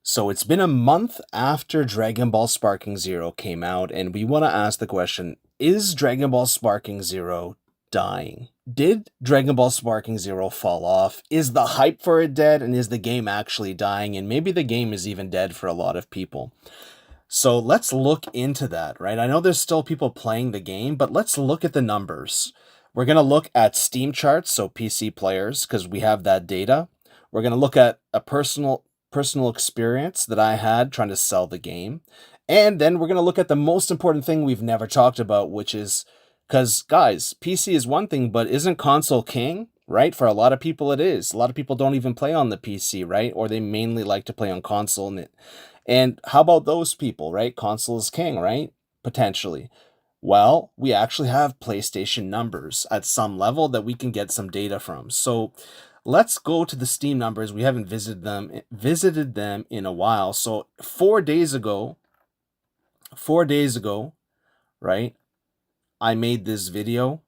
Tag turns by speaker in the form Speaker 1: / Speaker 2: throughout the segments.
Speaker 1: So it's been a month after Dragon Ball Sparking Zero came out, and we want to ask the question, is Dragon Ball Sparking Zero dying? Did Dragon Ball Sparking Zero fall off? Is the hype for it dead, and is the game actually dying? And maybe the game is even dead for a lot of people. So let's look into that, right? I know there's still people playing the game, but let's look at the numbers. We're going to look at Steam charts, so PC players, because we have that data. We're going to look at a personal experience that I had trying to sell the game. And then we're going to look at the most important thing we've never talked about, which is because, guys, PC is one thing, but isn't console king? Right? For a lot of people, it is. A lot of people don't even play on the PC, right? Or they mainly like to play on console. And how about those people, right? Console is king, right? Potentially. Well, we actually have PlayStation numbers at some level that we can get some data from. So let's go to the Steam numbers. We haven't visited them in a while. So 4 days ago, right? I made this video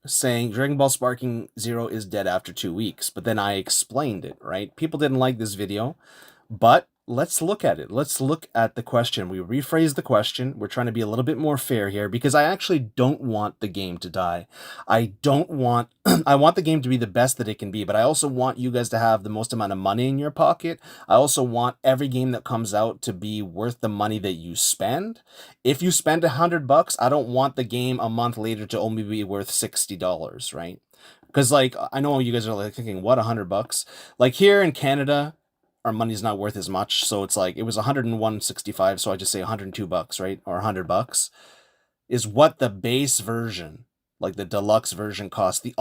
Speaker 1: saying Dragon Ball Sparking Zero is dead after 2 weeks, but then I explained it, right? People didn't like this video, but let's look at it. Let's look at the question. We rephrase the question. We're trying to be a little bit more fair here because I actually don't want the game to die. I don't want, I want the game to be the best that it can be, but I also want you guys to have the most amount of money in your pocket. I also want every game that comes out to be worth the money that you spend. If you spend $100, I don't want the game a month later to only be worth $60, right? Because, like, I know you guys are like thinking, what, $100? Like, here in Canada, our money's not worth as much, so it's like it was 101.65, so I just say $102, right? Or $100 is what the base version, like the deluxe version, costs. The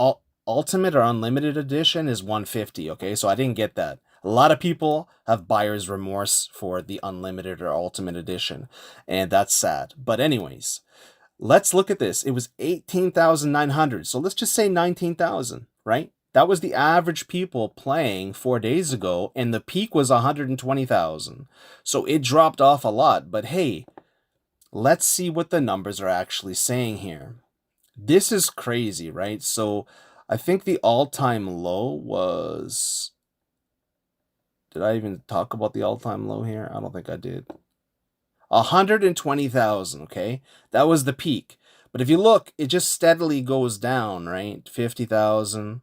Speaker 1: ultimate or unlimited edition is 150. Okay, so I didn't get that. A lot of people have buyer's remorse for the unlimited or ultimate edition, and that's sad. But anyways, let's look at this. It was 18,900. So let's just say 19,000, right? That was the average people playing 4 days ago, and the peak was 120,000. So it dropped off a lot. But hey, let's see what the numbers are actually saying here. This is crazy, right? So I think the all-time low was... Did I even talk about the all-time low here? I don't think I did. 120,000, okay? That was the peak. But if you look, it just steadily goes down, right? 50,000.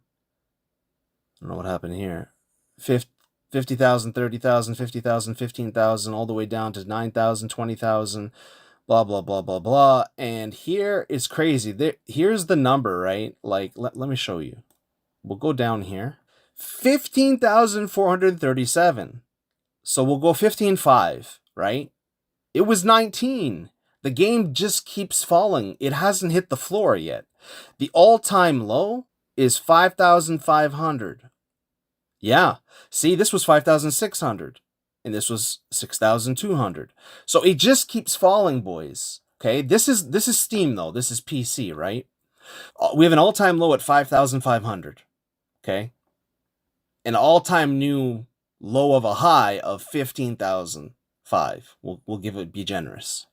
Speaker 1: I don't know what happened here. 50,000, 30,000, 50,000, 15,000, all the way down to 9,000, 20,000, blah, blah, blah, blah, blah. And here is crazy. Here's the number, right? Like, let me show you. We'll go down here. 15,437. So we'll go 15.5, right? It was 19. The game just keeps falling. It hasn't hit the floor yet. The all-time low is 5,500. Yeah. See, this was 5,600. And this was 6,200. So it just keeps falling, boys. Okay? This is Steam, though. This is PC, right? We have an all-time low at 5,500. Okay? An all-time new low of a high of 15,005. We'll be generous.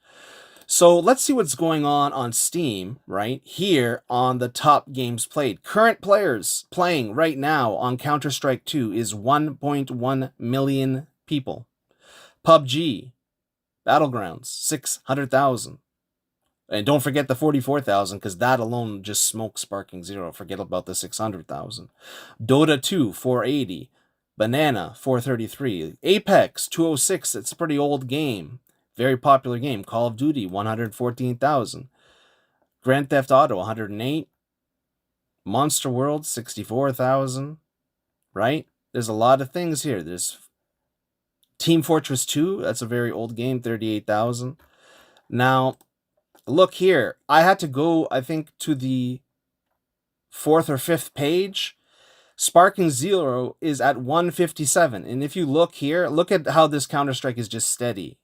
Speaker 1: So let's see what's going on Steam right here on the top games played. Current players playing right now on Counter-Strike 2 is 1.1 million people. PUBG, Battlegrounds, 600,000. And don't forget the 44,000 because that alone just smokes Sparking Zero. Forget about the 600,000. Dota 2, 480. Banana, 433. Apex, 206. It's a pretty old game. Very popular game. Call of Duty, 114,000. Grand Theft Auto, 108. Monster World, 64,000. Right? There's a lot of things here. There's Team Fortress 2. That's a very old game, 38,000. Now, look here. I had to go, I think, to the 4th or 5th page. Sparking Zero is at 157. And if you look here, look at how this Counter-Strike is just steady.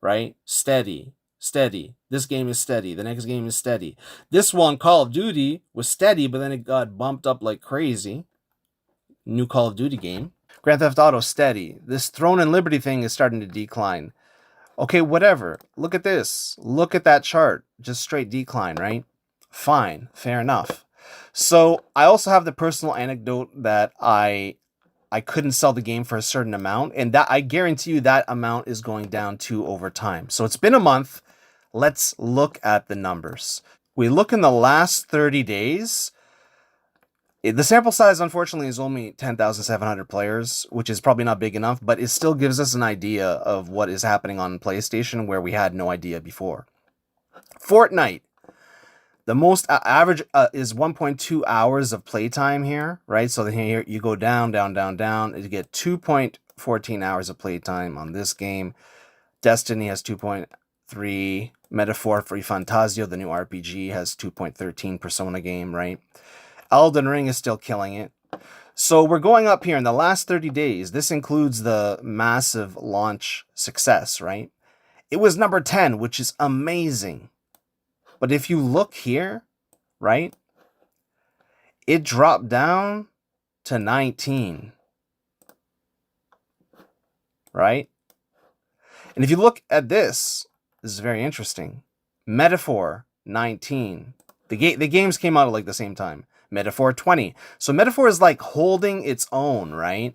Speaker 1: Right? Steady. This game is steady. The next game is steady. This one, Call of Duty, was steady, but then it got bumped up like crazy. New Call of Duty game. Grand Theft Auto, steady. This Throne and Liberty thing is starting to decline. Okay, whatever. Look at this. Look at that chart. Just straight decline, right? Fine. Fair enough. So I also have the personal anecdote that I I couldn't sell the game for a certain amount, and that I guarantee you that amount is going down too over time. So it's been a month. Let's look at the numbers. We look in the last 30 days. The sample size, unfortunately, is only 10,700 players, which is probably not big enough, but it still gives us an idea of what is happening on PlayStation where we had no idea before. Fortnite. The most average is 1.2 hours of playtime here, right? So then here you go down, down, down, down. You get 2.14 hours of playtime on this game. Destiny has 2.3. Metaphor for Fantasio, the new RPG, has 2.13 Persona game, right? Elden Ring is still killing it. So we're going up here in the last 30 days. This includes the massive launch success, right? It was number 10, which is amazing. But if you look here, right, it dropped down to 19, right? And if you look at this is very interesting. Metaphor, 19. The games came out at like the same time. Metaphor, 20. So Metaphor is like holding its own, right?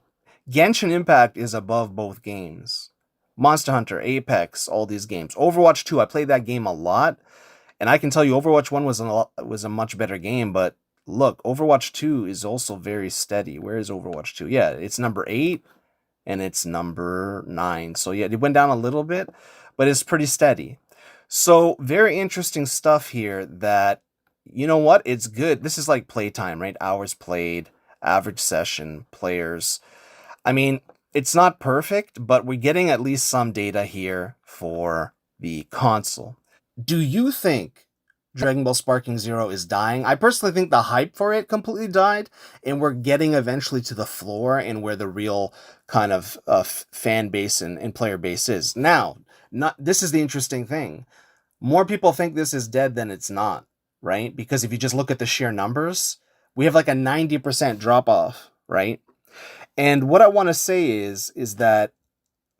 Speaker 1: Genshin Impact is above both games. Monster Hunter, Apex, all these games. Overwatch 2, I played that game a lot. And I can tell you Overwatch 1 was a much better game, but look, Overwatch 2 is also very steady. Where is Overwatch 2? Yeah, it's number 8 and it's number 9. So yeah, it went down a little bit, but it's pretty steady. So very interesting stuff here that, you know what? It's good. This is like playtime, right? Hours played, average session, players. I mean, it's not perfect, but we're getting at least some data here for the console. Do you think Dragon Ball Sparking Zero is dying? I personally think the hype for it completely died, and we're getting eventually to the floor and where the real kind of fan base and player base is. Now, this is the interesting thing. More people think this is dead than it's not, right? Because if you just look at the sheer numbers, we have like a 90% drop off, right? And what I want to say is that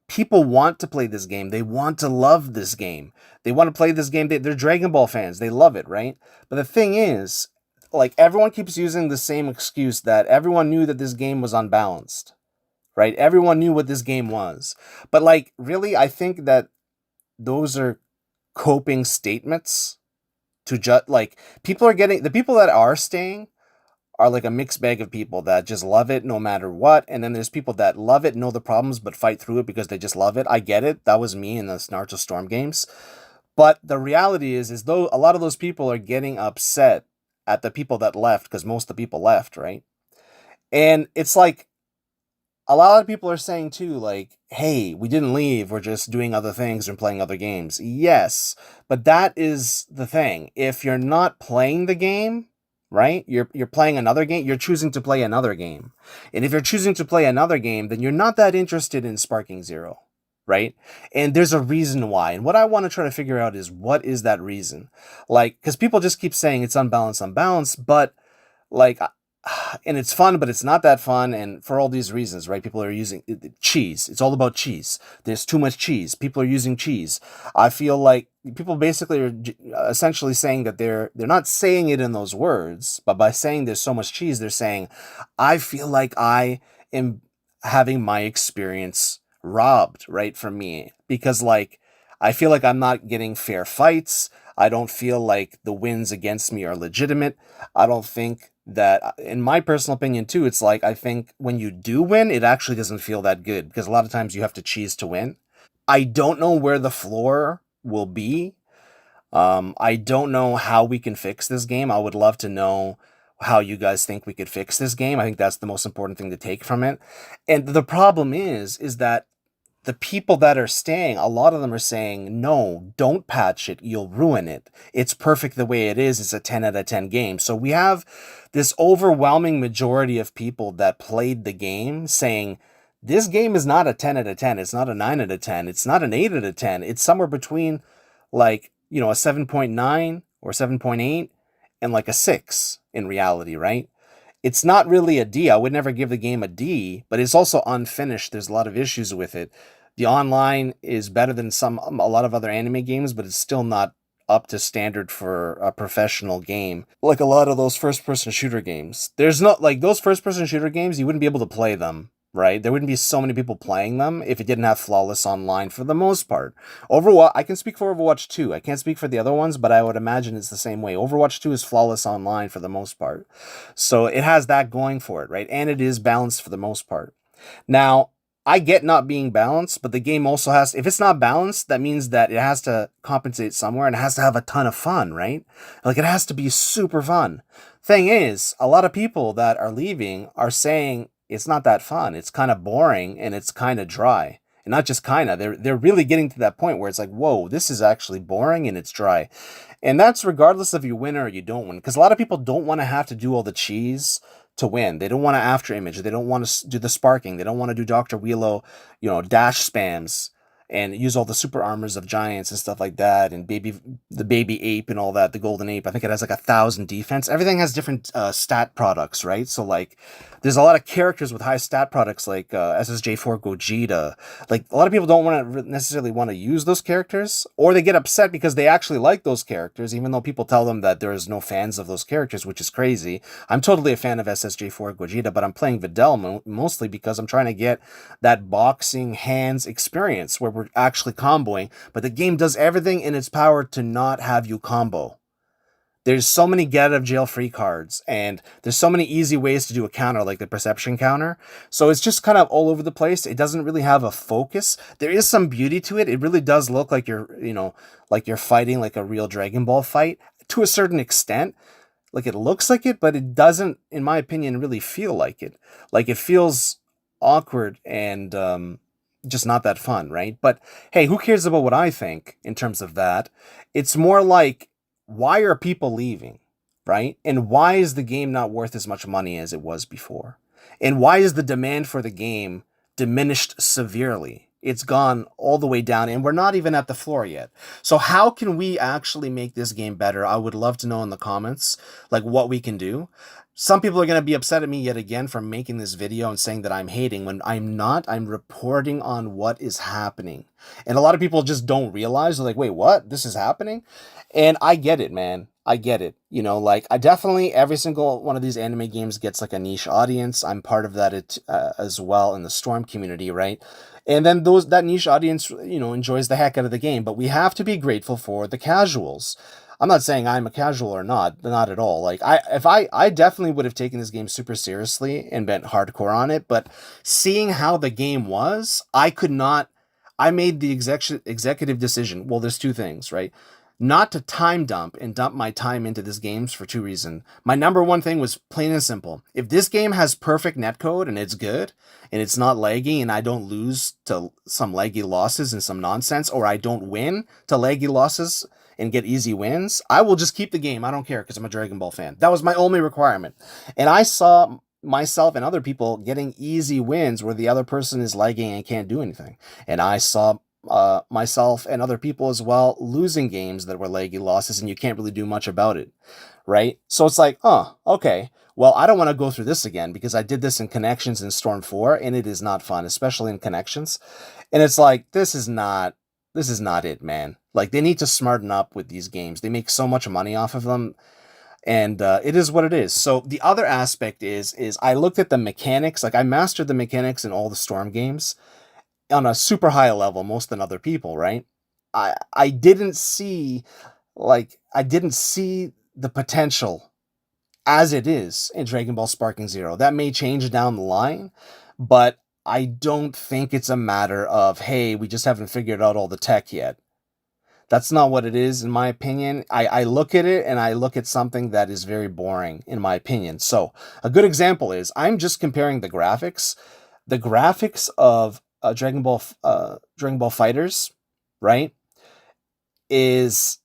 Speaker 1: people want to play this game. They want to love this game. They want to play this game. They're Dragon Ball fans. They love it, right? But the thing is, like, everyone keeps using the same excuse that everyone knew that this game was unbalanced, right? Everyone knew what this game was. But, like, really, I think that those are coping statements to just, like, the people that are staying are like a mixed bag of people that just love it no matter what. And then there's people that love it, know the problems, but fight through it because they just love it. I get it. That was me in the Naruto Storm games. But the reality is though a lot of those people are getting upset at the people that left because most of the people left, right? And it's like a lot of people are saying too, like, hey, we didn't leave. We're just doing other things and playing other games. Yes, but that is the thing. If you're not playing the game, right? You're playing another game. You're choosing to play another game. And if you're choosing to play another game, then you're not that interested in Sparking Zero, right? And there's a reason why. And what I want to try to figure out is what is that reason? Like, because people just keep saying it's unbalanced, but like, and it's fun, but it's not that fun. And for all these reasons, right? People are using cheese. It's all about cheese. There's too much cheese. People are using cheese. I feel like people basically are essentially saying that they're not saying it in those words, but by saying there's so much cheese, they're saying, I feel like I am having my experience robbed, right, from me. Because like, I feel like I'm not getting fair fights. I don't feel like the wins against me are legitimate. I don't think that, in my personal opinion too, it's like, I think when you do win, it actually doesn't feel that good because a lot of times you have to cheese to win. I don't know where the floor will be. I don't know how we can fix this game. I would love to know how you guys think we could fix this game. I think that's the most important thing to take from it. And the problem is that the people that are staying, a lot of them are saying, no, don't patch it. You'll ruin it. It's perfect the way it is. It's a 10 out of 10 game. So we have this overwhelming majority of people that played the game saying, this game is not a 10 out of 10. It's not a 9 out of 10. It's not an 8 out of 10. It's somewhere between like, a 7.9 or 7.8 and like a 6 in reality, right? It's not really a D. I would never give the game a D, but it's also unfinished. There's a lot of issues with it. The online is better than a lot of other anime games, but it's still not up to standard for a professional game. Like a lot of those first-person shooter games. There's not, like, those first-person shooter games, you wouldn't be able to play them right? There wouldn't be so many people playing them if it didn't have flawless online for the most part. Overwatch, I can speak for Overwatch 2. I can't speak for the other ones, but I would imagine it's the same way. Overwatch 2 is flawless online for the most part. So it has that going for it, right? And it is balanced for the most part. Now, I get not being balanced, but the game also has, if it's not balanced, that means that it has to compensate somewhere and it has to have a ton of fun, right? Like it has to be super fun. Thing is, a lot of people that are leaving are saying it's not that fun. It's kind of boring and it's kind of dry. And not just kind of, they're really getting to that point where it's like, whoa, this is actually boring and it's dry. And that's regardless if you win or you don't win. Because a lot of people don't want to have to do all the cheese to win. They don't want to after image. They don't want to do the sparking. They don't want to do Dr. Wheelo, dash spams and use all the super armors of giants and stuff like that. And the baby ape and all that, the golden ape. I think it has like 1,000 defense. Everything has different stat products, right? So like, there's a lot of characters with high stat products like SSJ4 Gogeta. Like a lot of people don't want to necessarily want to use those characters, or they get upset because they actually like those characters, even though people tell them that there is no fans of those characters, which is crazy. I'm totally a fan of SSJ4 Gogeta, but I'm playing Videl mostly because I'm trying to get that boxing hands experience where we're actually comboing, but the game does everything in its power to not have you combo. There's so many get out of jail free cards, and there's so many easy ways to do a counter, like the perception counter. So it's just kind of all over the place. It doesn't really have a focus. There is some beauty to it. It really does look like like you're fighting like a real Dragon Ball fight to a certain extent. Like it looks like it, but it doesn't, in my opinion, really feel like it. Like it feels awkward and just not that fun, right? But hey, who cares about what I think in terms of that? It's more like, why are people leaving, right? And why is the game not worth as much money as it was before? And why is the demand for the game diminished severely? It's gone all the way down, and we're not even at the floor yet. So how can we actually make this game better? I would love to know in the comments, like what we can do. Some people are going to be upset at me yet again for making this video and saying that I'm hating when I'm not. I'm reporting on what is happening. And a lot of people just don't realize. They're like, wait, what? This is happening? And I get it, man. I get it. Like I definitely, every single one of these anime games gets like a niche audience. I'm part of that as well in the Storm community, right? And then that niche audience, enjoys the heck out of the game. But we have to be grateful for the casuals. I'm not saying I'm a casual or not at all. Like I definitely would have taken this game super seriously and been hardcore on it. But seeing how the game was, I could not. I made the executive decision. Well, there's two things, right? Not to time dump and dump my time into this game for two reasons. My number one thing was plain and simple. If this game has perfect netcode and it's good and it's not laggy and I don't lose to some laggy losses and some nonsense, or I don't win to laggy losses and get easy wins, I will just keep the game. I don't care because I'm a Dragon Ball fan. That was my only requirement. And I saw myself and other people getting easy wins where the other person is lagging and can't do anything. And I saw myself and other people as well losing games that were laggy losses and you can't really do much about it, right? So it's like, okay, well, I don't want to go through this again because I did this in Connections in Storm 4 and it is not fun, especially in Connections. And it's like, this is not it, man. Like they need to smarten up with these games. They make so much money off of them. And it is what it is. So the other aspect is I looked at the mechanics. Like I mastered the mechanics in all the Storm games on a super high level, most than other people, right? I didn't see the potential as it is in Dragon Ball Sparking Zero. That may change down the line, but I don't think it's a matter of, hey, we just haven't figured out all the tech yet. That's not what it is, in my opinion. I look at it and I look at something that is very boring, in my opinion. So a good example is I'm just comparing the graphics. The graphics of Dragon Ball Fighters, right, is,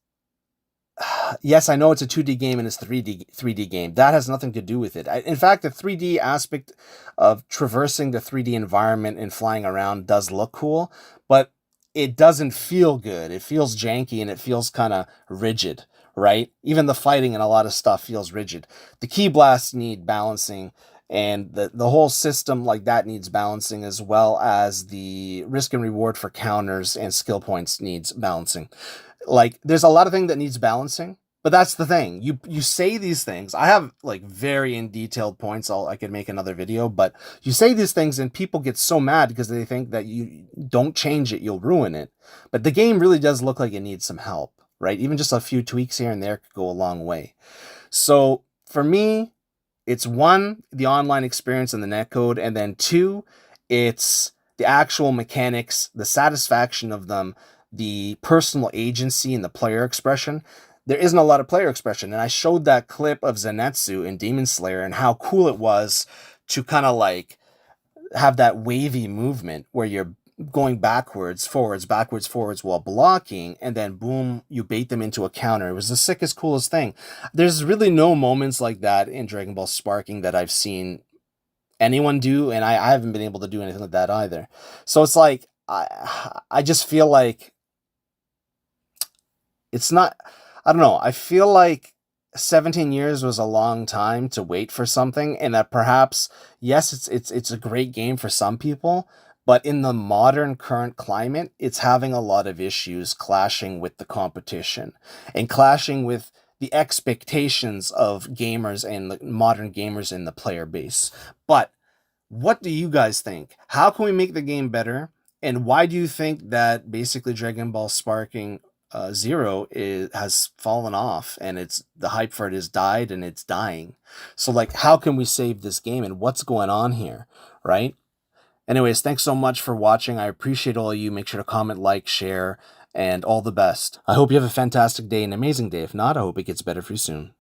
Speaker 1: yes, I know it's a 2D game and it's 3D game. That has nothing to do with it. In fact, the 3D aspect of traversing the 3D environment and flying around does look cool, but it doesn't feel good. It feels janky and it feels kind of rigid, right? Even the fighting and a lot of stuff feels rigid. The key blasts need balancing, and the whole system like that needs balancing, as well as the risk and reward for counters and skill points needs balancing. Like there's a lot of things that needs balancing, But that's the thing. You say these things. I have like very in detailed points. I could make another video, but you say these things and people get so mad because they think that you don't change it, you'll ruin it. But the game really does look like it needs some help, right? Even just a few tweaks here and there could go a long way. So for me, it's one, the online experience and the netcode, and then two, it's the actual mechanics, the satisfaction of them, the personal agency and the player expression. There isn't a lot of player expression, and I showed that clip of Zenitsu in Demon Slayer and how cool it was to kind of like have that wavy movement where you're going backwards, forwards while blocking, and then boom, you bait them into a counter. It was the sickest, coolest thing. There's really no moments like that in Dragon Ball Sparking that I've seen anyone do, and I haven't been able to do anything like that either. So it's like I just feel like it's not, I don't know. I feel like 17 years was a long time to wait for something, and that perhaps, yes, it's a great game for some people, but in the modern current climate, it's having a lot of issues clashing with the competition and clashing with the expectations of gamers and the modern gamers in the player base. But what do you guys think? How can we make the game better? And why do you think that basically Dragon Ball Sparking Zero has fallen off and it's the hype for it has died and it's dying? So like, how can we save this game and what's going on here, right? Anyways, thanks so much for watching. I appreciate all of you. Make sure to comment, like, share, and all the best. I hope you have a fantastic day, an amazing day. If not, I hope it gets better for you soon.